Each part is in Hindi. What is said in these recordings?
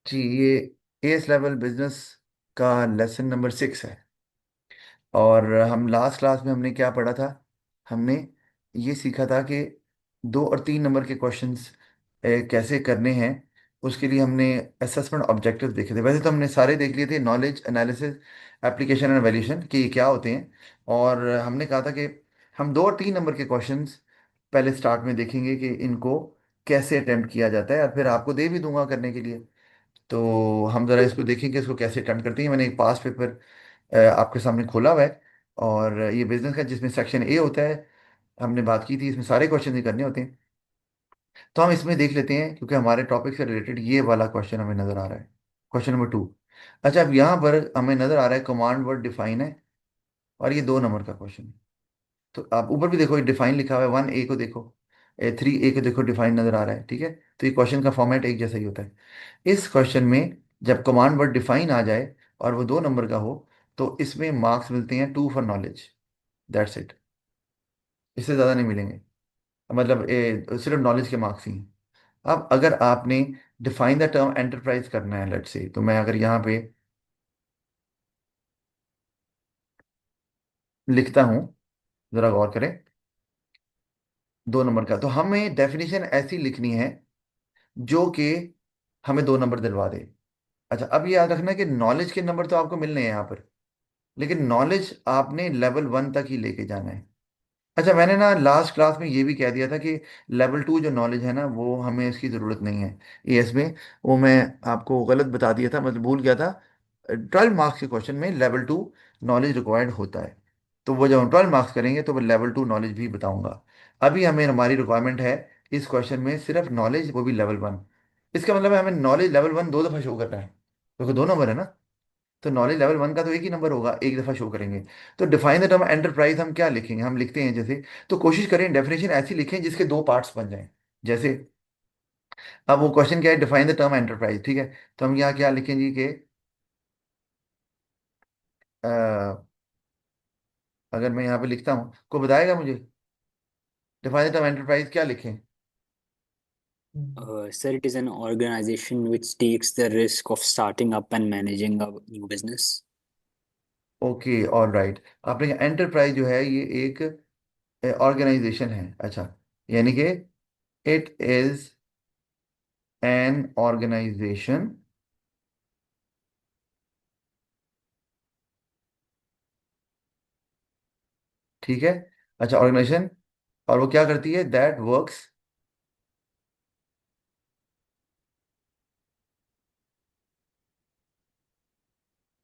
जी, ये एस लेवल बिजनेस का लेसन नंबर 6 है। और हम लास्ट क्लास में हमने क्या पढ़ा था? हमने ये सीखा था कि 2 और 3 नंबर के क्वेश्चंस कैसे करने हैं। उसके लिए हमने असेसमेंट ऑब्जेक्टिव देखे थे। वैसे तो हमने सारे देख लिए थे, knowledge analysis, application and valuation, कि ये क्या होते हैं। और हमने कहा था कि हम 2 और 3 नंबर के क्वेश्चंस पहले स्टार्ट में देखेंगे कि इनको कैसे अटेम्प्ट किया जाता है, और फिर आपको दे भी दूंगा करने के लिए। तो हम ज़रा इसको देखेंगे, इसको कैसे अटेम्प्ट करते हैं। मैंने एक पास पेपर आपके सामने खोला हुआ है। और ये बिजनेस का, जिसमें सेक्शन ए होता है, हमने बात की थी, इसमें सारे क्वेश्चन ही करने होते हैं। तो हम इसमें देख लेते हैं, क्योंकि हमारे टॉपिक से रिलेटेड ये वाला क्वेश्चन हमें नज़र आ रहा है, क्वेश्चन नंबर 2। अच्छा, अब यहाँ पर हमें नज़र आ रहा है कमांड वर्ड डिफाइन है, और ये 2 नंबर का क्वेश्चन है। तो आप ऊपर भी देखो, डिफाइन लिखा हुआ है, 1A को देखो, 3A को देखो, डिफाइन नज़र आ रहा है। ठीक है, तो ये क्वेश्चन का फॉर्मेट एक जैसा ही होता है। इस क्वेश्चन में जब कमांड वर्ड डिफाइन आ जाए और वो 2 नंबर का हो, तो इसमें मार्क्स मिलते हैं 2 फॉर नॉलेज। दैट्स इट, इससे ज़्यादा नहीं मिलेंगे। मतलब सिर्फ नॉलेज के मार्क्स ही हैं। अब अगर आपने डिफाइन द टर्म एंटरप्राइज करना है, लेट्स से, तो मैं अगर यहाँ पे लिखता हूँ, ज़रा गौर करें, 2 नंबर का, तो हमें डेफिनेशन ऐसी लिखनी है जो कि हमें 2 नंबर दिलवा दे। अच्छा, अब ये याद रखना कि नॉलेज के नंबर तो आपको मिलने हैं यहाँ पर, लेकिन नॉलेज आपने लेवल 1 तक ही लेके जाना है। अच्छा, मैंने ना लास्ट क्लास में ये भी कह दिया था कि लेवल 2 जो नॉलेज है ना, वो हमें इसकी ज़रूरत नहीं है एएस में। वो मैं आपको गलत बता दिया था, मतलब भूल गया था। 12 मार्क्स के क्वेश्चन में लेवल 2 नॉलेज रिक्वायर्ड होता है। तो वो जब हम 12 मार्क्स करेंगे तो मैं लेवल 2 नॉलेज भी बताऊंगा। अभी हमें, हमारी रिक्वायरमेंट है इस क्वेश्चन में सिर्फ नॉलेज, वो भी लेवल 1। इसका मतलब है हमें नॉलेज लेवल 1 2 दफ़ा शो करना है, क्योंकि 2 नंबर है ना। तो नॉलेज लेवल 1 का तो एक ही नंबर होगा, एक दफ़ा शो करेंगे। तो डिफाइन द टर्म एंटरप्राइज हम क्या लिखेंगे? हम लिखते हैं जैसे, तो कोशिश करें डेफिनेशन ऐसी लिखें जिसके 2 पार्ट्स बन जाएं। जैसे, अब वो क्वेश्चन क्या है, डिफाइन द टर्म एंटरप्राइज, ठीक है। तो हम यहाँ क्या लिखेंगे कि अ, अगर मैं यहाँ पे लिखता हूँ, को बताएगा मुझे डिफाइन द टर्म एंटरप्राइज क्या लिखें? Sir, it is an organization which takes the risk of starting up and managing a new business. Okay, all right. आपने एंटरप्राइज जो है, ये एक ऑर्गेनाइजेशन है। अच्छा, यानी कि इट इज एन ऑर्गेनाइजेशन, ठीक है। अच्छा, ऑर्गेनाइजेशन, और वो क्या करती है? That works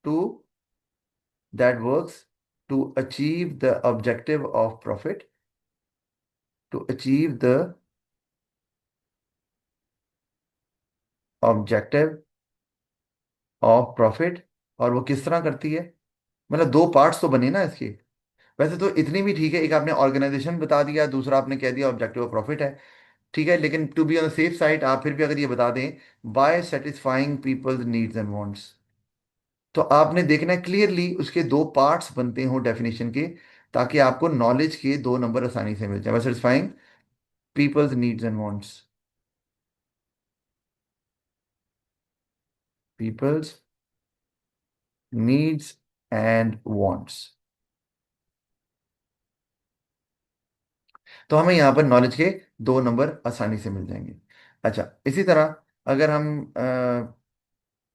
to that works to achieve the objective of profit, to achieve the objective of profit. और वो किस तरह करती है? मतलब 2 पार्ट्स तो बने ना इसके। वैसे तो इतनी भी ठीक है, एक आपने ऑर्गेनाइजेशन बता दिया, दूसरा आपने कह दिया ऑब्जेक्टिव ऑफ प्रॉफिट है। ठीक है, लेकिन to be on the safe side आप फिर भी अगर ये बता दें, by satisfying people's needs and wants, तो आपने देखना है क्लियरली उसके 2 पार्ट्स बनते हो डेफिनेशन के, ताकि आपको नॉलेज के 2 नंबर आसानी से मिल जाए। By satisfying people's needs and wants, people's needs and wants, तो हमें यहाँ पर नॉलेज के 2 नंबर आसानी से मिल जाएंगे। अच्छा, इसी तरह अगर हम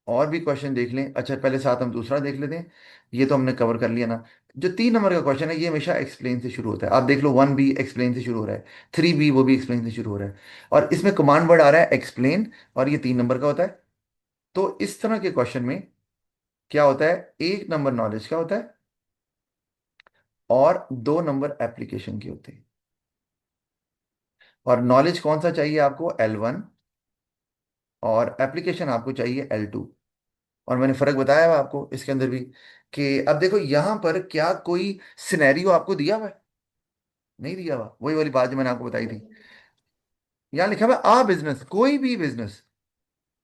और भी क्वेश्चन देख लें। अच्छा, पहले साथ हम दूसरा देख लेते हैं। ये तो हमने कवर कर लिया ना। जो 3 नंबर का क्वेश्चन है, ये हमेशा एक्सप्लेन से शुरू होता है। आप देख लो, 1B एक्सप्लेन से शुरू हो रहा है, 3B वो भी एक्सप्लेन से शुरू हो रहा है, और इसमें कमांड वर्ड आ रहा है एक्सप्लेन, और ये 3 नंबर का होता है। तो इस तरह के क्वेश्चन में क्या होता है, 1 नंबर नॉलेज का होता है और 2 नंबर एप्लीकेशन के होते हैं। और नॉलेज कौन सा चाहिए आपको? L1, और एप्लीकेशन आपको चाहिए L2। और मैंने फर्क बताया हुआ आपको इसके अंदर भी, कि अब देखो यहाँ पर क्या कोई सिनेरियो आपको दिया हुआ है? नहीं दिया हुआ। वही वाली बात जो मैंने आपको बताई थी, यहाँ लिखा हुआ है आ बिजनेस, कोई भी बिजनेस।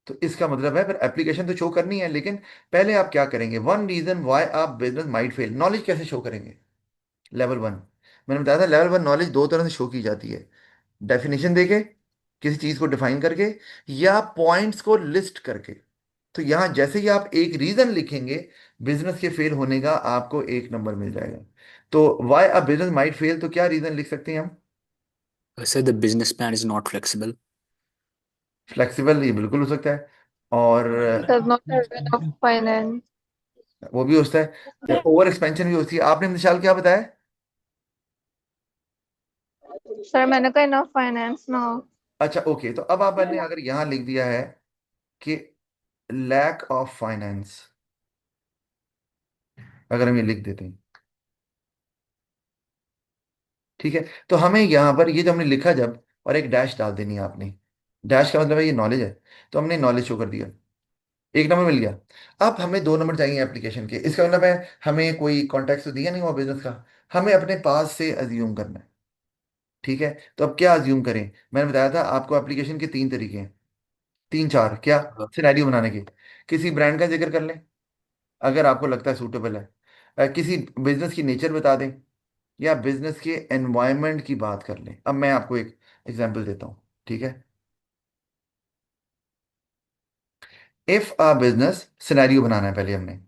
तो इसका मतलब है फिर एप्लीकेशन तो शो करनी है, लेकिन पहले आप क्या करेंगे? वन रीजन वाई आप बिजनेस माइट फेल, नॉलेज कैसे शो करेंगे? लेवल 1, मैंने बताया था लेवल 1 नॉलेज 2 तरह से शो की जाती है। डेफिनेशन देके, किसी चीज को डिफाइन करके, या पॉइंट्स को लिस्ट करके। तो यहां जैसे ही आप एक रीजन लिखेंगे बिजनेस के फेल होने का, आपको एक नंबर मिल जाएगा। तो why a business might fail, तो क्या रीजन लिख सकते हैं हम? Sir, the business plan is not flexible. Flexible, ये बिल्कुल हो सकता है। और Does not have enough finance. वो भी होता है, ओवर एक्सपेंशन भी होती है। आपने मिसाल क्या बताया? सर मैंने कहा enough finance ना हो। अच्छा ओके, तो अब आपने अगर यहाँ लिख दिया है कि लैक ऑफ फाइनेंस, अगर हम ये लिख देते हैं, ठीक है, तो हमें यहाँ पर ये जो हमने लिखा जब, और एक डैश डाल देनी है आपने। डैश का मतलब है ये नॉलेज है, तो हमने नॉलेज शो कर दिया, एक नंबर मिल गया। अब हमें दो नंबर चाहिए एप्लीकेशन के। इसका मतलब है हमें कोई कॉन्टेक्ट तो दिया नहीं हुआ बिजनेस का, हमें अपने पास से अज्यूम करना है। ठीक है, तो अब क्या अज्यूम करें? मैंने बताया था आपको एप्लीकेशन के तीन तरीके हैं, तीन चार, क्या Uh, सिनेरियो बनाने के। किसी ब्रांड का जिक्र कर लें अगर आपको लगता है सूटेबल है, किसी बिजनेस की नेचर बता दें, या बिजनेस के एनवायरनमेंट की बात कर लें। अब मैं आपको एक एग्जांपल देता हूँ, ठीक है। इफ आ बिजनेस, सिनेरियो बनाना है पहले हमने।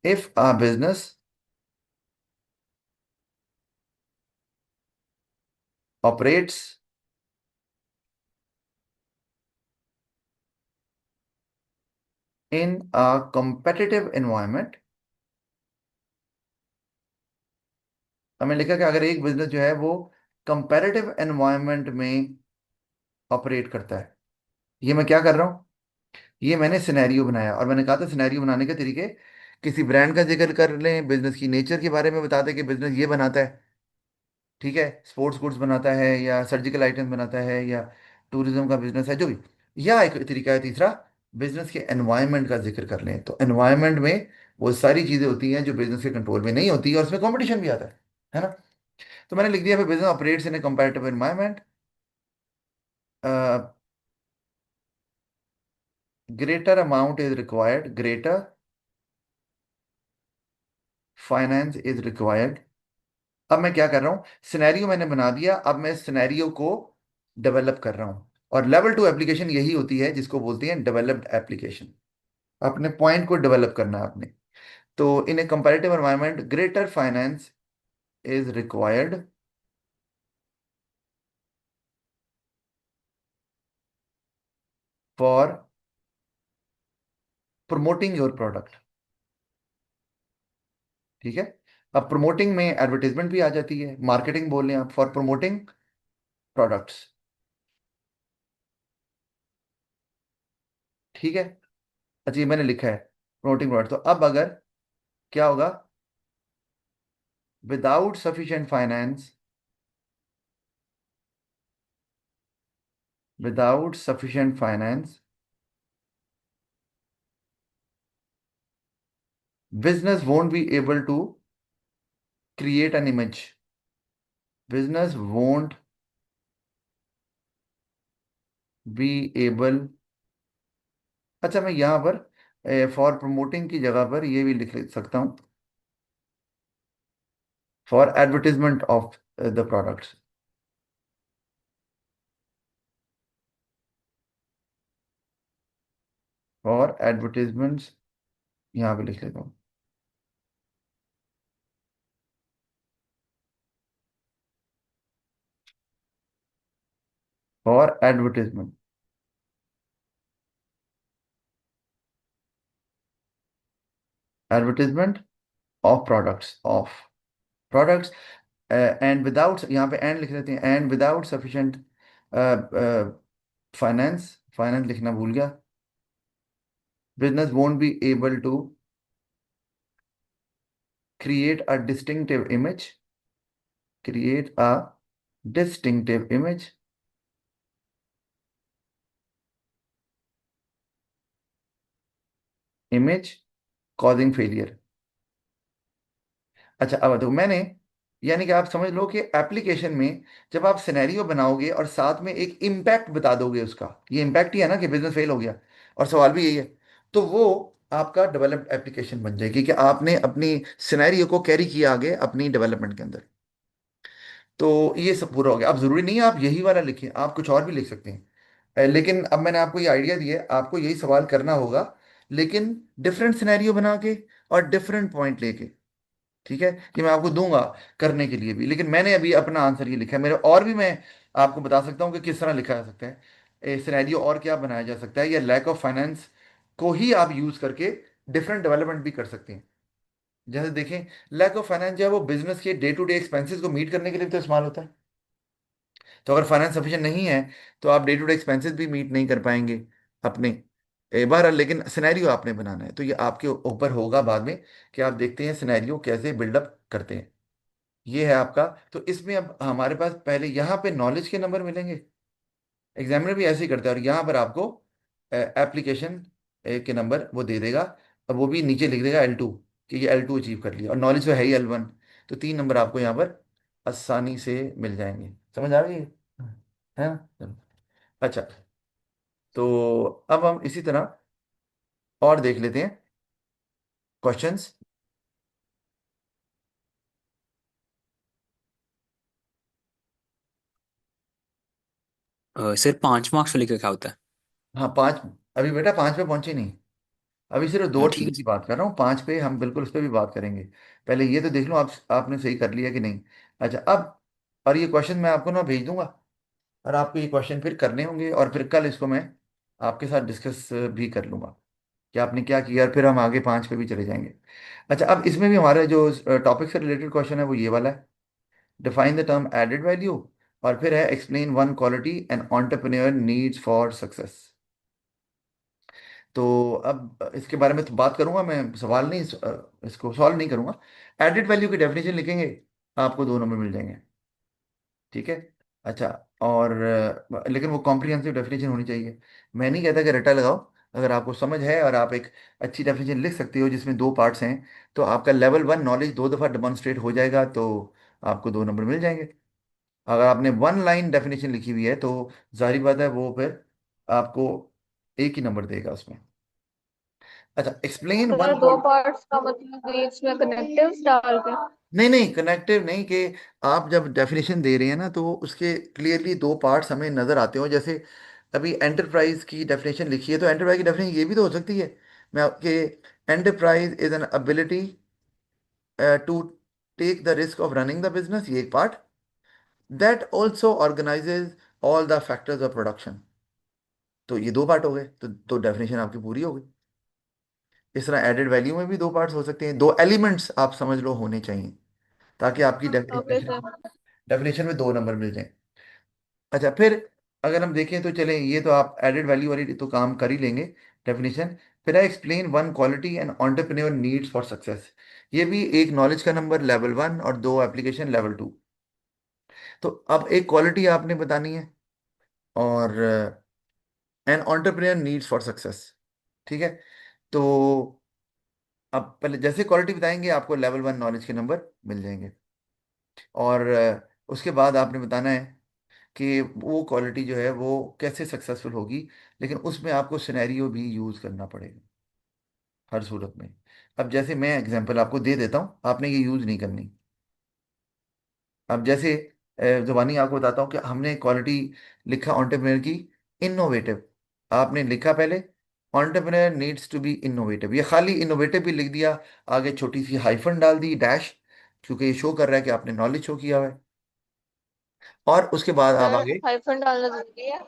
If a business operates in a competitive environment, हमें लिखा कि अगर एक बिजनेस जो है वो कंपैरेटिव एनवायरनमेंट में ऑपरेट करता है। ये मैं क्या कर रहा हूँ? ये मैंने सिनेरियो बनाया, और मैंने कहा था सिनेरियो बनाने के तरीके, किसी ब्रांड का जिक्र कर लें, बिजनेस की नेचर के बारे में बता दें कि बिजनेस ये बनाता है, ठीक है, स्पोर्ट्स गुड्स बनाता है या सर्जिकल आइटम्स बनाता है या टूरिज्म का बिजनेस है, जो भी। या एक तरीका है तीसरा, बिजनेस के एनवायरनमेंट का जिक्र कर लें। तो एनवायरनमेंट में वो सारी चीज़ें होती हैं जो बिजनेस के कंट्रोल में नहीं होती, और उसमें कंपटीशन भी आता है ना। तो मैंने लिख दिया business operates in a comparative environment, greater amount is required, greater finance is required. अब मैं क्या कर रहा हूँ, सिनेरियो मैंने बना दिया, अब मैं सिनेरियो को डेवलप कर रहा हूँ। और लेवल टू एप्लीकेशन यही होती है जिसको बोलते हैं डेवलप्ड एप्लीकेशन। अपने पॉइंट को डेवलप करना है आपने। तो in a comparative environment greater finance is required for promoting your product. ठीक है, अब प्रमोटिंग में एडवर्टीजमेंट भी आ जाती है, मार्केटिंग बोल रहे हैं आप, फॉर प्रमोटिंग प्रोडक्ट्स। ठीक है, अच्छा ये मैंने लिखा है प्रमोटिंग प्रोडक्ट। तो अब अगर क्या होगा, without sufficient finance, without sufficient finance business won't be able to create an image, business won't be able। अच्छा मैं यहाँ पर फॉर प्रमोटिंग की जगह पर ये भी लिख सकता हूँ, for advertisement of the products, for advertisements, यहाँ पे लिख लेता हूँ, for advertisement, advertisement of products, of products, and without, यहाँ पे एंड लिख देते हैं, and without sufficient finance, finance लिखना भूल गया, business won't be able to create a distinctive image, create a distinctive image causing failure। अच्छा अब देखो मैंने, यानी कि आप समझ लो कि एप्लीकेशन में जब आप सिनेरियो बनाओगे और साथ में एक इम्पैक्ट बता दोगे उसका, ये इम्पैक्ट ही है ना कि बिजनेस फेल हो गया, और सवाल भी यही है, तो वो आपका डेवलप्ड एप्लीकेशन बन जाएगी कि आपने अपनी सिनेरियो को कैरी किया आगे अपनी डेवलपमेंट के अंदर। तो ये सब पूरा हो गया। अब जरूरी नहीं है आप यही वाला लिखें, आप कुछ और भी लिख सकते हैं। लेकिन अब मैंने आपको ये आइडिया दिया है, आपको यही सवाल करना होगा। लेकिन डिफरेंट सिनेरियो बना के और डिफरेंट पॉइंट लेके। ठीक है, कि मैं आपको दूंगा करने के लिए भी, लेकिन मैंने अभी अपना आंसर ये लिखा है मेरे। और भी मैं आपको बता सकता हूँ कि किस तरह लिखा जा सकता है सिनेरियो, और क्या बनाया जा सकता है, या लैक ऑफ फाइनेंस को ही आप यूज करके डिफरेंट डेवलपमेंट भी कर सकते हैं। जैसे देखें, लैक ऑफ फाइनेंस जो है वो बिजनेस के डे टू डे एक्सपेंसेस को मीट करने के लिए भी तो इस्तेमाल होता है। तो अगर फाइनेंस सफिशिएंट नहीं है तो आप डे टू डे एक्सपेंसेस भी मीट नहीं कर पाएंगे अपने। बार लेकिन सिनेरियो आपने बनाना है, तो ये आपके ऊपर होगा बाद में कि आप देखते हैं सिनेरियो कैसे बिल्डअप करते हैं। ये है आपका। तो इसमें अब हमारे पास पहले यहाँ पे नॉलेज के नंबर मिलेंगे, एग्जामिनर भी ऐसे ही करता है, और यहाँ पर आपको एप्लीकेशन के नंबर वो दे देगा, और वो भी नीचे लिख देगा L2, कि ये L2 अचीव कर लिया, और नॉलेज तो है ही L1। तो 3 नंबर आपको यहाँ पर आसानी से मिल जाएंगे। समझ आ रही है ना? चलो। अच्छा, तो अब हम इसी तरह और देख लेते हैं क्वेश्चंस। सर 5 मार्क्स वाले का क्या होता है? हाँ, 5। अभी बेटा 5 पे पहुंचे नहीं, अभी सिर्फ 2 और 3 ठीक है की सर। बात कर रहा हूँ। 5 पे हम बिल्कुल उस पर भी बात करेंगे। पहले ये तो देख लो आपने सही कर लिया कि नहीं। अच्छा, अब और ये क्वेश्चन मैं आपको ना भेज दूंगा, और आपको ये क्वेश्चन फिर करने होंगे, और फिर कल इसको मैं आपके साथ डिस्कस भी कर लूंगा कि आपने क्या किया, और फिर हम आगे 5 पे भी चले जाएंगे। अच्छा, अब इसमें भी हमारा जो टॉपिक से रिलेटेड क्वेश्चन है वो ये वाला है, define the term added value, और फिर है explain one quality an entrepreneur needs for success. तो अब इसके बारे में तो बात करूंगा मैं, सवाल नहीं, इसको सॉल्व नहीं करूंगा। एडेड वैल्यू की डेफिनेशन लिखेंगे, आपको 2 नंबर मिल जाएंगे। ठीक है। अच्छा, और लेकिन वो कॉम्प्रिहेंसिव डेफिनेशन होनी चाहिए। मैं नहीं कहता कि रट्टा लगाओ, अगर आपको समझ है और आप एक अच्छी डेफिनेशन लिख सकते हो जिसमें 2 पार्ट्स हैं, तो आपका लेवल 1 नॉलेज 2 दफ़ा डेमोन्स्ट्रेट हो जाएगा, तो आपको 2 नंबर मिल जाएंगे। अगर आपने 1 लाइन डेफिनेशन लिखी हुई है तो जाहिर बात है वो फिर आपको एक ही नंबर देगा उसमें। अच्छा, एक्सप्लेन वन। सर 2 पार्ट्स का मतलब बीच में कनेक्टिव्स डाल के। नहीं नहीं, कनेक्टिव नहीं, कि आप जब डेफिनेशन दे रहे हैं ना तो उसके क्लियरली 2 पार्ट्स हमें नजर आते हो। जैसे अभी एंटरप्राइज की डेफिनेशन लिखी है, तो एंटरप्राइज की डेफिनेशन ये भी तो हो सकती है मैं आपके, enterprise is an ability to take the risk of running the business, ये एक part, that also organises all the factors of production. तो ये 2 पार्ट हो गए, तो डेफिनेशन आपकी पूरी हो गई। इस तरह एडेड वैल्यू में भी 2 पार्ट्स हो सकते हैं, 2 एलिमेंट्स आप समझ लो होने चाहिए, ताकि आपकी ओके डेफिनेशन सर। डेफिनेशन में 2 नंबर मिल जाए। अच्छा, फिर अगर हम देखें तो चलें, ये तो आप एडेड वैल्यू वाली तो काम कर ही लेंगे डेफिनेशन। फिर है explain one quality and entrepreneur needs for success. ये भी एक नॉलेज का नंबर लेवल 1, और 2 एप्लीकेशन लेवल 2। तो अब एक क्वालिटी आपने बतानी है, और N entrepreneur needs for success. ठीक है। तो अब पहले जैसे क्वालिटी बताएंगे आपको लेवल 1 नॉलेज के नंबर मिल जाएंगे, और उसके बाद आपने बताना है कि वो क्वालिटी जो है वो कैसे सक्सेसफुल होगी, लेकिन उसमें आपको सिनेरियो भी यूज करना पड़ेगा हर सूरत में। अब जैसे मैं एग्जांपल आपको दे देता हूँ, आपने ये यूज नहीं करनी। अब जैसे जुबानी आपको बताता हूँ कि हमने क्वालिटी लिखा एंटरप्रेन्योर की, इनोवेटिव। आपने लिखा पहले entrepreneur needs to be innovative, ये खाली इनोवेटिव भी लिख दिया, आगे छोटी सी हाइफन डाल दी, डैश, क्योंकि ये शो कर रहा है कि आपने नॉलेज शो किया हुआ है। और उसके बाद आप सर आगे हाइफन डालना जरूरी है?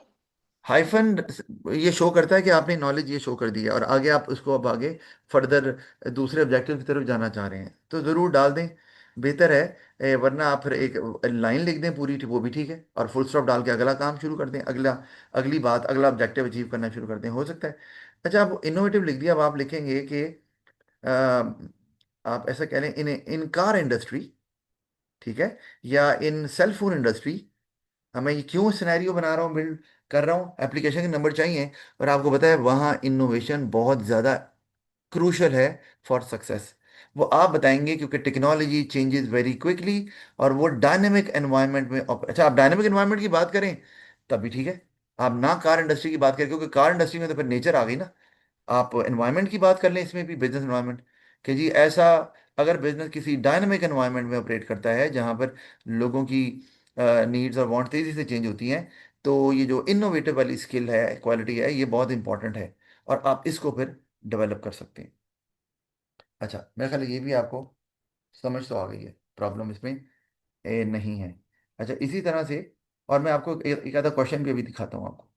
हाइफन, ये शो करता है कि आपने नॉलेज ये शो कर दी है, और आगे आप उसको अब आगे फर्दर दूसरे ऑब्जेक्टिव की तरफ जाना चाह रहे हैं तो ज़रूर डाल दें, बेहतर है। वरना आप फिर एक लाइन लिख दें पूरी, वो भी ठीक है, और फुल स्टॉप डाल के अगला काम शुरू कर दें, अगली बात, अगला ऑब्जेक्टिव अचीव करना शुरू कर दें, हो सकता है। अच्छा, अब इनोवेटिव लिख दिया, अब आप लिखेंगे कि अ, आप ऐसा कह लें, इन इन कार इंडस्ट्री, ठीक है, या इन सेल फोन इंडस्ट्री। मैं ये क्यों सिनेरियो बना रहा हूँ, बिल्ड कर रहा हूँ, एप्लीकेशन के नंबर चाहिए, और आपको पता है वहाँ इनोवेशन बहुत ज़्यादा क्रूशल है फॉर सक्सेस। वो आप बताएंगे क्योंकि टेक्नोलॉजी चेंजेस वेरी क्विकली, और वो डायनेमिक एनवायरनमेंट में अच्छा, आप डायनेमिक एनवायरनमेंट की बात करें तब भी ठीक है, आप ना कार इंडस्ट्री की बात करें, क्योंकि कार इंडस्ट्री में तो फिर नेचर आ गई ना। आप एनवायरनमेंट की बात कर लें, इसमें भी बिजनेस एनवायरनमेंट, कि जी ऐसा, अगर बिजनेस किसी डायनामिक एनवायरनमेंट में ऑपरेट करता है जहाँ पर लोगों की नीड्स और वांट तेज़ी से चेंज होती हैं, तो ये जो इनोवेटिव वाली स्किल है, क्वालिटी है, ये बहुत इंपॉर्टेंट है, और आप इसको फिर डेवलप कर सकते हैं। अच्छा, मेरे ख्याल है ये भी आपको समझ तो आ गई है, प्रॉब्लम इसमें नहीं है। अच्छा, इसी तरह से और मैं आपको एक आधा क्वेश्चन भी अभी दिखाता हूँ आपको।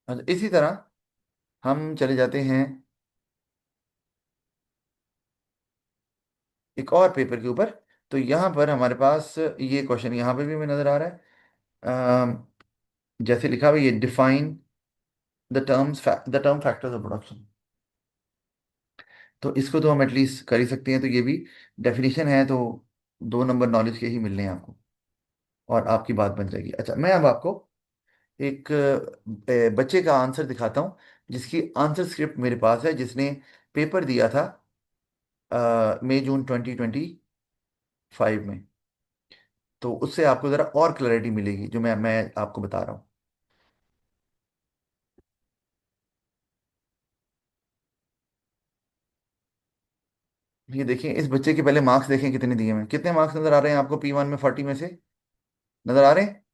अच्छा, इसी तरह हम चले जाते हैं एक और पेपर के ऊपर। तो यहाँ पर हमारे पास ये क्वेश्चन यहाँ पे भी हमें नजर आ रहा है। जैसे लिखा हुआ, ये define the term factors of production. तो इसको तो हम एटलीस्ट कर ही सकते हैं, तो ये भी डेफिनेशन है, तो 2 नंबर नॉलेज के ही मिलने हैं आपको, और आपकी बात बन जाएगी। अच्छा, मैं अब आपको एक बच्चे का आंसर दिखाता हूँ, जिसकी आंसर स्क्रिप्ट मेरे पास है, जिसने पेपर दिया था मई जून 2025 में। तो उससे आपको ज़रा और क्लैरिटी मिलेगी जो मैं आपको बता रहा हूँ। ये देखिए, इस बच्चे के पहले मार्क्स देखें कितने दिए हैं, कितने मार्क्स नज़र आ रहे हैं आपको P1 में 40 में से, नज़र आ रहे हैं?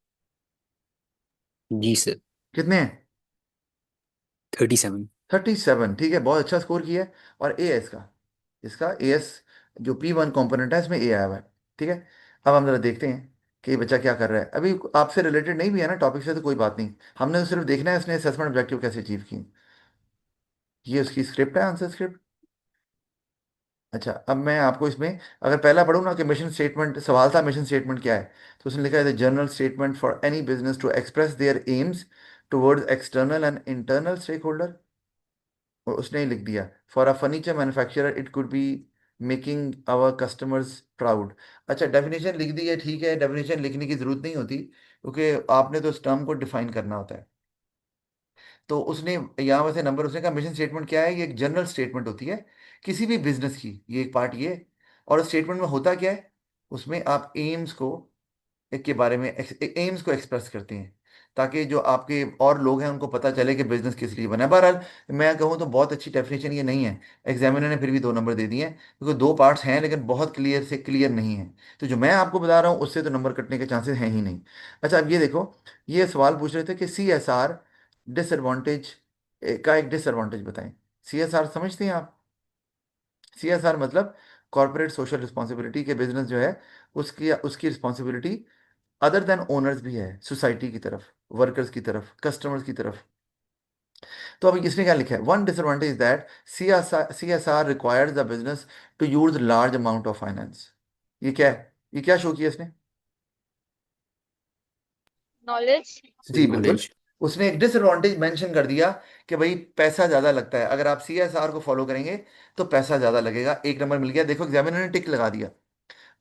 जी सर। कितने हैं? 37। 37, ठीक है, बहुत अच्छा स्कोर किया है। और ए है इसका एस, जो P1 कंपोनेंट है इसमें ए आया हुआ है। ठीक है, अब हम जरा देखते हैं कि ये बच्चा क्या कर रहा है। अभी आपसे रिलेटेड नहीं भी है ना टॉपिक से, तो कोई बात नहीं, हमने तो सिर्फ देखना है इसने असेसमेंट ऑब्जेक्टिव कैसे अचीव किए। ये उसकी स्क्रिप्ट है, आंसर स्क्रिप्ट। अच्छा, अब मैं आपको इसमें अगर पहला पढ़ूँ ना कि मिशन स्टेटमेंट, सवाल था मिशन स्टेटमेंट क्या है, तो उसने लिखा है the general statement for any business to express their aims towards external and internal stakeholder. और उसने ही लिख दिया for a furniture manufacturer it could be making our customers proud. अच्छा, डेफिनेशन लिख दी है, ठीक है, डेफिनेशन लिखने की जरूरत नहीं होती, क्योंकि आपने तो उस टर्म को डिफाइन करना होता है। तो उसने यहाँ वैसे नंबर, उसने कहा मिशन स्टेटमेंट क्या है, ये एक जनरल स्टेटमेंट होती है किसी भी बिजनेस की, ये एक पार्ट ये है। और स्टेटमेंट में होता क्या है, उसमें आप एम्स को के बारे में एम्स को एक्सप्रेस करते हैं, ताकि जो आपके और लोग हैं उनको पता चले कि बिजनेस किस लिए बना है। बहरहाल, मैं कहूँ तो बहुत अच्छी डेफिनेशन ये नहीं है, एग्जामिनर ने फिर भी 2 नंबर दे दिए हैं, क्योंकि 2 पार्ट्स हैं लेकिन बहुत क्लियर से क्लियर नहीं है। तो जो मैं आपको बता रहा हूँ उससे तो नंबर कटने के चांसेस हैं ही नहीं। अच्छा, अब ये देखो, ये सवाल पूछ रहे थे कि CSR डिसएडवांटेज का एक डिसएडवांटेज बताएं। CSR समझते हैं आप? CSR मतलब कॉर्पोरेट सोशल रिस्पॉन्सिबिलिटी, के बिजनेस जो है उसकी उसकी रिस्पॉन्सिबिलिटी अदर देन ओनर्स भी है, सोसाइटी की तरफ, वर्कर्स की तरफ, कस्टमर्स की तरफ। तो अभी इसने क्या लिखा है, one disadvantage that CSR requires the business to use large amount of finance. ये क्या है, ये क्या शो किया इसने? नॉलेज। जी बिल्कुल, नॉलेज। उसने एक डिसएडवांटेज मेंशन कर दिया कि भाई पैसा ज्यादा लगता है, अगर आप CSR को फॉलो करेंगे तो पैसा ज्यादा लगेगा। 1 नंबर मिल गया, देखो एग्जामिनर ने टिक लगा दिया।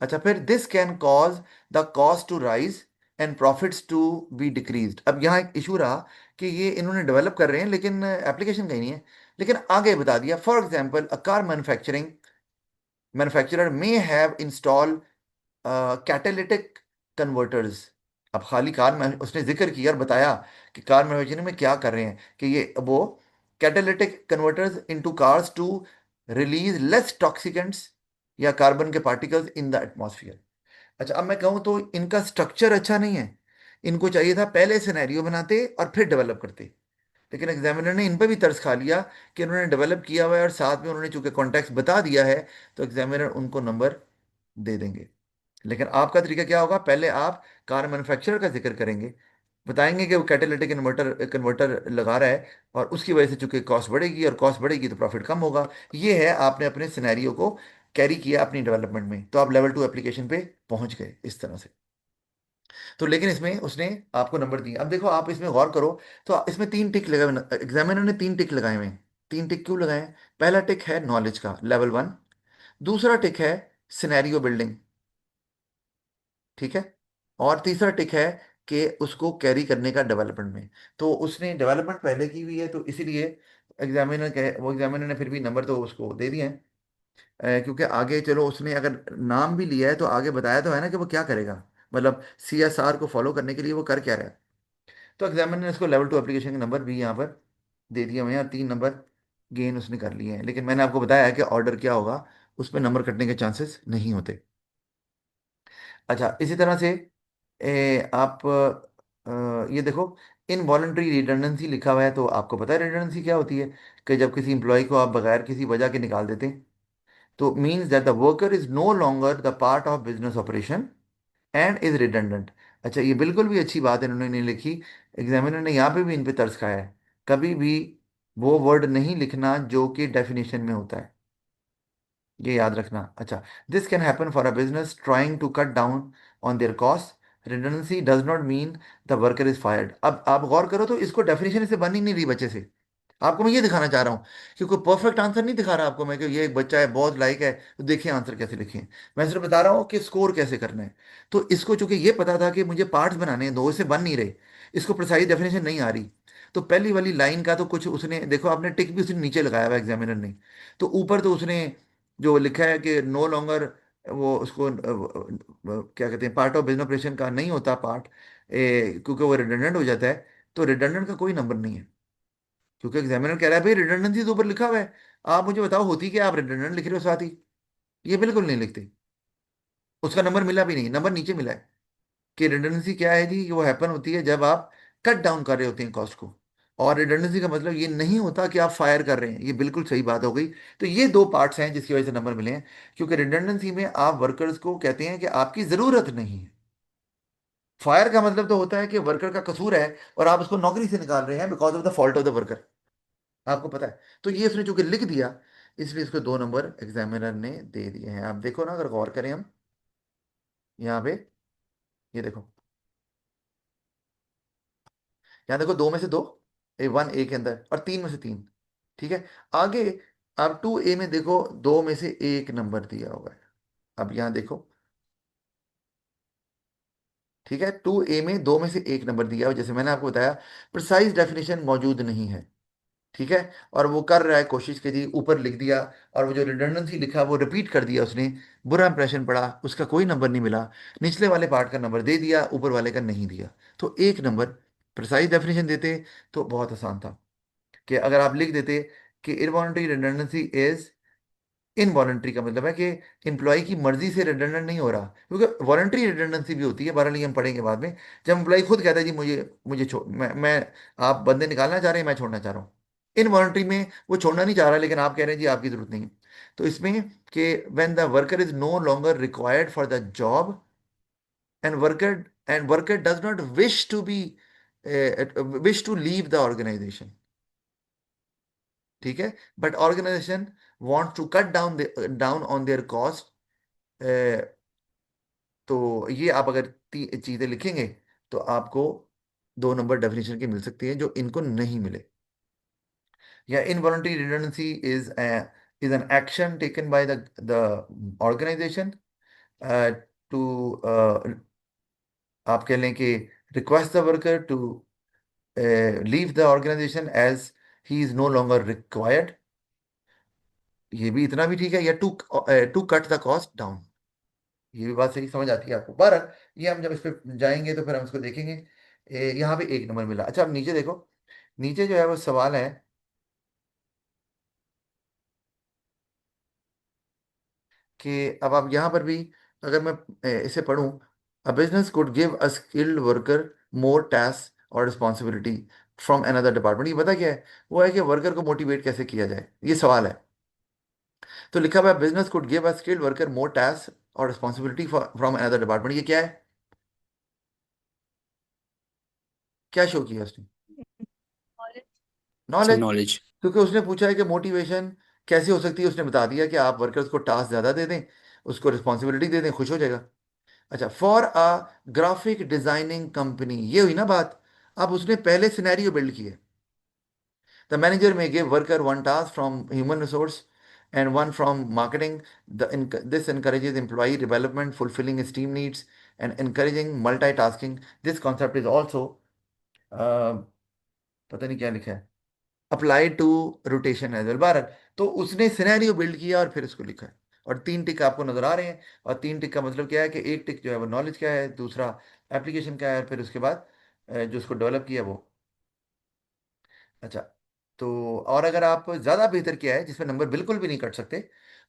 अच्छा, फिर this can cause the cost to rise and profits to be decreased. अब यहाँ एक इशू रहा कि ये इन्होंने डेवलप कर रहे हैं लेकिन एप्लीकेशन कहीं नहीं है, लेकिन आगे बता दिया for example a car manufacturing manufacturer may have install catalytic converters. अब खाली कार में उसने जिक्र किया और बताया कि कार मैन्युफैक्चरिंग में क्या कर रहे हैं, कि ये वो catalytic converters into cars to release less toxicants या कार्बन के पार्टिकल्स इन द एटमॉस्फेयर। अच्छा, अब मैं कहूँ तो इनका स्ट्रक्चर अच्छा नहीं है, इनको चाहिए था पहले सिनेरियो बनाते और फिर डेवलप करते। लेकिन एग्जामिनर ने इन पर भी तरस खा लिया कि उन्होंने डेवलप किया हुआ है और साथ में उन्होंने चूंकि कॉन्टेक्स्ट बता दिया है, तो एग्जामिनर उनको नंबर दे देंगे। लेकिन आपका तरीका क्या होगा, पहले आप कार मैन्युफैक्चरर का जिक्र करेंगे, बताएंगे कि वो कैटेलिटिक कन्वर्टर कन्वर्टर लगा रहा है, और उसकी वजह से चूंकि कॉस्ट बढ़ेगी, और कॉस्ट बढ़ेगी तो प्रॉफिट कम होगा। ये है, आपने अपने सिनेरियो को कैरी किया अपनी डेवलपमेंट में, तो आप लेवल 2 एप्लीकेशन पे पहुंच गए इस तरह से। तो लेकिन इसमें उसने आपको नंबर दिए। अब देखो, आप इसमें गौर करो, तो इसमें 3 टिक लगाए हुए, एग्जामिनर ने 3 टिक लगाए हुए हैं। 3 टिक क्यों लगाए हैं? पहला टिक है नॉलेज का, लेवल 1। दूसरा टिक है सिनेरियो बिल्डिंग, ठीक है। और तीसरा टिक है कि उसको कैरी करने का डेवलपमेंट में। तो उसने डेवलपमेंट पहले की हुई है, तो इसीलिए एग्जामिनर ने फिर भी नंबर तो उसको दे दिए हैं। क्योंकि आगे चलो, उसने अगर नाम भी लिया है तो आगे बताया तो है ना कि वो क्या करेगा, मतलब CSR को फॉलो करने के लिए वो कर क्या रहा है। तो एग्जामिनर ने इसको लेवल 2 एप्लीकेशन के नंबर भी यहाँ पर दे दिए हुए हैं, और 3 नंबर गेन उसने कर लिए हैं। लेकिन मैंने आपको बताया है कि ऑर्डर क्या होगा, उसमें नंबर कटने के चांसेस नहीं होते। अच्छा, इसी तरह से आप ये देखो, इनवॉलंटरी रिडंडेंसी लिखा हुआ है, तो आपको पता है रिडंडेंसी क्या होती है? कि जब किसी इंप्लॉय को आप बगैर किसी वजह के निकाल देते हैं, तो means that the worker is no longer the part of business operation and is redundant. अच्छा, ये बिल्कुल भी अच्छी बात इन्होंने नहीं लिखी। एग्जामिनर ने यहाँ पे भी इन पे तरस खाया है। कभी भी वो वर्ड नहीं लिखना जो कि डेफिनेशन में होता है, ये याद रखना। अच्छा, this can happen for a business trying to cut down on their cost. Redundancy does not mean the worker is fired. अब आप गौर करो तो इसको डेफिनेशन से बन ही नहीं रही बच्चे से। आपको मैं ये दिखाना चाह रहा हूँ कि कोई परफेक्ट आंसर नहीं दिखा रहा आपको मैं, कि ये एक बच्चा है बहुत लाइक है तो देखिए आंसर कैसे लिखें। मैं सिर्फ बता रहा हूँ कि स्कोर कैसे करना है। तो इसको चूंकि ये पता था कि मुझे पार्ट्स बनाने हैं, दो से बन नहीं रहे, इसको प्रिसाइज डेफिनेशन नहीं आ रही, तो पहली वाली लाइन का तो कुछ उसने देखो, आपने टिक भी उसने नीचे लगाया हुआ एग्जामिनर ने। तो ऊपर तो उसने जो लिखा है कि नो लॉन्गर, वो उसको क्या कहते हैं, पार्ट ऑफ बिजनेस ऑपरेशन का नहीं होता पार्ट, क्योंकि वो रिडंडेंट हो जाता है। तो रिडंडेंट का कोई नंबर नहीं है, क्योंकि एग्जामिनर कह रहा है भाई रिडंडेंसी तो ऊपर लिखा हुआ है, आप मुझे बताओ होती क्या, आप रिडंडेंट लिख रहे हो साथ ही। ये बिल्कुल नहीं लिखते। उसका नंबर मिला भी नहीं, नंबर नीचे मिला है कि रिडंडेंसी क्या है जी, कि वो हैपन होती है जब आप कट डाउन कर रहे होते हैं कॉस्ट को। और रिडंडेंसी का मतलब ये नहीं होता कि आप फायर कर रहे हैं, ये बिल्कुल सही बात हो गई। तो ये दो पार्ट्स हैं जिसकी वजह से नंबर मिले हैं, क्योंकि रिडंडेंसी में आप वर्कर्स को कहते हैं कि आपकी ज़रूरत नहीं है। फायर का मतलब तो होता है कि वर्कर का कसूर है और आप उसको नौकरी से निकाल रहे हैं because of the fault of the worker. आपको पता है, तो ये उसने चूंकि लिख दिया, इसलिए इसको 2 नंबर एग्जामिनर ने दे दिए हैं। आप देखो ना, अगर गौर करें हम यहाँ पे, ये देखो, यहाँ देखो, 2 में से 2, 1 ए के अंदर, और 3 में से 3। ठीक है, आगे आप 2 ए में देखो, 2 में से 1 नंबर दिया हुआ है। अब यहाँ देखो, ठीक है, 2 ए में 2 में से 1 नंबर दिया हुआ, जैसे मैंने आपको बताया, प्रिसाइज डेफिनेशन मौजूद नहीं है। ठीक है, और वो कर रहा है कोशिश की थी, ऊपर लिख दिया, और वो जो रिडंडेंसी लिखा वो रिपीट कर दिया उसने, बुरा इंप्रेशन पड़ा, उसका कोई नंबर नहीं मिला। निचले वाले पार्ट का नंबर दे दिया, ऊपर वाले का नहीं दिया, तो 1 नंबर। प्रिसाइज डेफिनेशन देते तो बहुत आसान था, कि अगर आप लिख देते कि इनवॉलंटरी रिडंडेंसी इज, इनवॉलंटरी का मतलब है कि एम्प्लॉय की मर्जी से रिडंडेंट नहीं हो रहा, क्योंकि वॉलंटरी रिडंडेंसी भी होती है, बहरहाल ये हम पढ़ेंगे बाद में। जब एम्प्लॉय खुद कहता है जी मुझे मुझे छोड़, मैं आप बंदे निकालना चाह रहे हैं, मैं छोड़ना चाह रहा हूँ। इनवॉलंटरी में वो छोड़ना नहीं चाह रहा, लेकिन आप कह रहे हैं जी आपकी जरूरत नहीं है। तो इसमें कि when the worker is no longer required for the job, and worker does not wish to leave the organisation. ठीक है, but organisation wants to cut down on their cost. तो ये आप अगर चीजें लिखेंगे तो आपको 2 नंबर डेफिनेशन की मिल सकती है, जो इनको नहीं मिले। या involuntary redundancy is an action taken by the organisation to, आप कह लें कि request the worker to leave the organisation as he is no longer required. ये भी इतना भी ठीक है, या to cut the cost down. ये भी बात सही समझ आती है आपको। बारह, ये हम जब इस पे जाएंगे तो फिर हम इसको देखेंगे। यहाँ पे 1 नंबर मिला। अच्छा, अब नीचे देखो, नीचे जो है वो सवाल है कि अब आप यहाँ पर भी, अगर मैं इसे पढ़ूं, a business could give a skilled worker more task और रिस्पॉन्सिबिलिटी फ्रॉम अनदर डिपार्टमेंट। ये पता क्या है? वो है कि वर्कर को मोटिवेट कैसे किया जाए, ये सवाल है। तो लिखा हुआ है business could give a skilled worker more task और रिस्पॉन्सिबिलिटी फ्रॉम अनदर डिपार्टमेंट। ये क्या है? क्या शो किया उसने? नॉलेज। नॉलेज। क्योंकि उसने पूछा है कि मोटिवेशन कैसे हो सकती है, उसने बता दिया कि आप वर्कर्स को टास्क ज़्यादा दे दें, उसको रिस्पॉन्सिबिलिटी दे दें, खुश हो जाएगा। अच्छा, for a graphic designing company, ये हुई ना बात। अब उसने पहले सिनेरियो बिल्ड किए। द मैनेजर में give worker one task from human resource and one from marketing. This encourages employee development, fulfilling his team needs and encouraging multitasking. This concept is also पता नहीं क्या लिखा है, applied to rotation as well. Bharat, तो उसने सिनेरियो बिल्ड किया और फिर उसको लिखा है। और 3 टिक आपको नजर आ रहे हैं, और 3 टिक का मतलब क्या है कि एक टिक जो है वो नॉलेज क्या है, दूसरा एप्लीकेशन क्या है, और फिर उसके बाद जो उसको डेवलप किया वो। अच्छा, तो और अगर आप ज़्यादा बेहतर किया है जिसमें नंबर बिल्कुल भी नहीं कट सकते,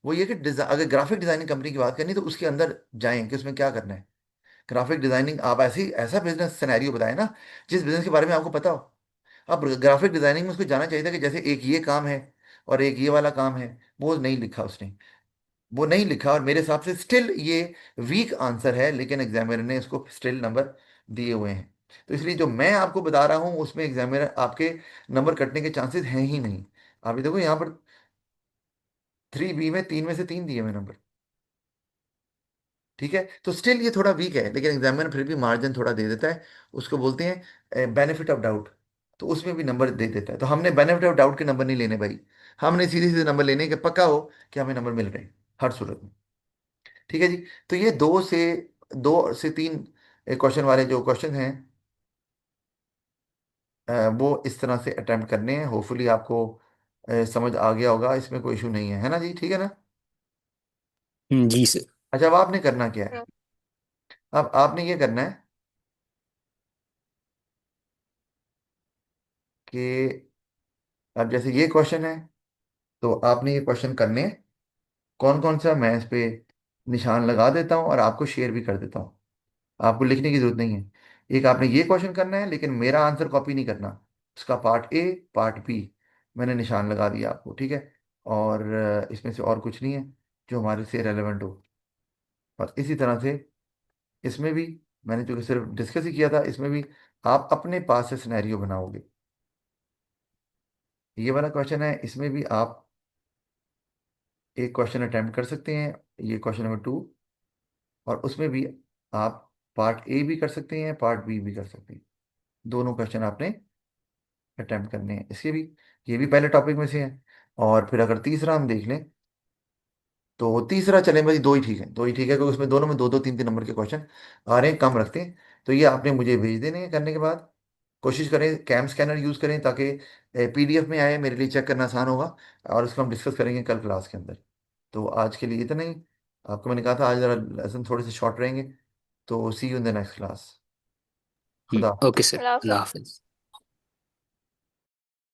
वो ये कि अगर ग्राफिक डिजाइनिंग कंपनी की बात करनी तो उसके अंदर जाएं कि उसमें क्या करना है। ग्राफिक डिजाइनिंग, आप ऐसी ऐसा बिजनेस सिनेरियो बताए ना जिस बिजनेस के बारे में आपको पता हो। अब ग्राफिक डिजाइनिंग में उसको जाना चाहिए था कि जैसे एक ये काम है और एक ये वाला काम है, वो नहीं लिखा उसने। वो नहीं लिखा, और मेरे हिसाब से स्टिल ये वीक आंसर है, लेकिन एग्जामिनर ने इसको स्टिल नंबर दिए हुए हैं। तो इसलिए जो मैं आपको बता रहा हूँ उसमें एग्जामिनर आपके नंबर कटने के चांसेस हैं ही नहीं। आप ये देखो यहाँ पर 3B में 3 में से 3 दिए हुए नंबर। ठीक है, तो स्टिल ये थोड़ा वीक है, लेकिन एग्जामिनर फिर भी मार्जिन थोड़ा दे देता है। उसको बोलते हैं बेनिफिट ऑफ डाउट। तो उसमें भी नंबर दे देता है। तो हमने बेनिफिट ऑफ डाउट के नंबर नहीं लेने भाई, हमने सीधे सीधे नंबर लेने के पक्का हो कि हमें नंबर मिल रहे हैं हर सूरत में। ठीक है जी। तो ये 2 से 3 क्वेश्चन वाले जो क्वेश्चन हैं, वो इस तरह से अटेम्प्ट करने हैं। होपफुली आपको समझ आ गया होगा, इसमें कोई इशू नहीं है ना जी? ठीक है ना? जी सर। अच्छा, अब आपने करना क्या है? हाँ। अब आपने ये करना है कि अब जैसे ये क्वेश्चन है, तो आपने ये क्वेश्चन करने हैं। कौन कौन सा मैं इस पे निशान लगा देता हूँ और आपको शेयर भी कर देता हूँ। आपको लिखने की जरूरत नहीं है। एक आपने ये क्वेश्चन करना है, लेकिन मेरा आंसर कॉपी नहीं करना। उसका पार्ट ए, पार्ट बी मैंने निशान लगा दिया आपको। ठीक है? और इसमें से और कुछ नहीं है जो हमारे से रेलेवेंट हो। और इसी तरह से इसमें भी मैंने जो सिर्फ डिस्कस ही किया था, इसमें भी आप अपने पास से सिनेरियो बनाओगे। ये वाला क्वेश्चन है, इसमें भी आप एक क्वेश्चन अटेम्प्ट कर सकते हैं, ये क्वेश्चन नंबर 2। और उसमें भी आप पार्ट ए भी कर सकते हैं, पार्ट बी भी कर सकते हैं। दोनों क्वेश्चन आपने अटेम्प्ट करने हैं इसके भी। ये भी पहले टॉपिक में से है। और फिर अगर तीसरा हम देख लें, तो तीसरा चले भाई, दो ही ठीक है, दो ही ठीक है, क्योंकि उसमें दोनों में 2 2 3 3 नंबर के क्वेश्चन आ रहे हैं, कम रखते हैं। तो ये आपने मुझे भेज देने हैं। करने के बाद कोशिश करें कैम स्कैनर यूज़ करें, ताकि PDF में आए, मेरे लिए चेक करना आसान होगा। और उसको हम डिस्कस करेंगे कल क्लास के अंदर। तो आज के लिए इतना ही। आपको मैंने कहा था आज ज़रा लेसन थोड़े से शॉर्ट रहेंगे। तो see you in the next class. खुदा ओके सर, अल्लाह अल्लाह हाफ़िज़। हाफिज।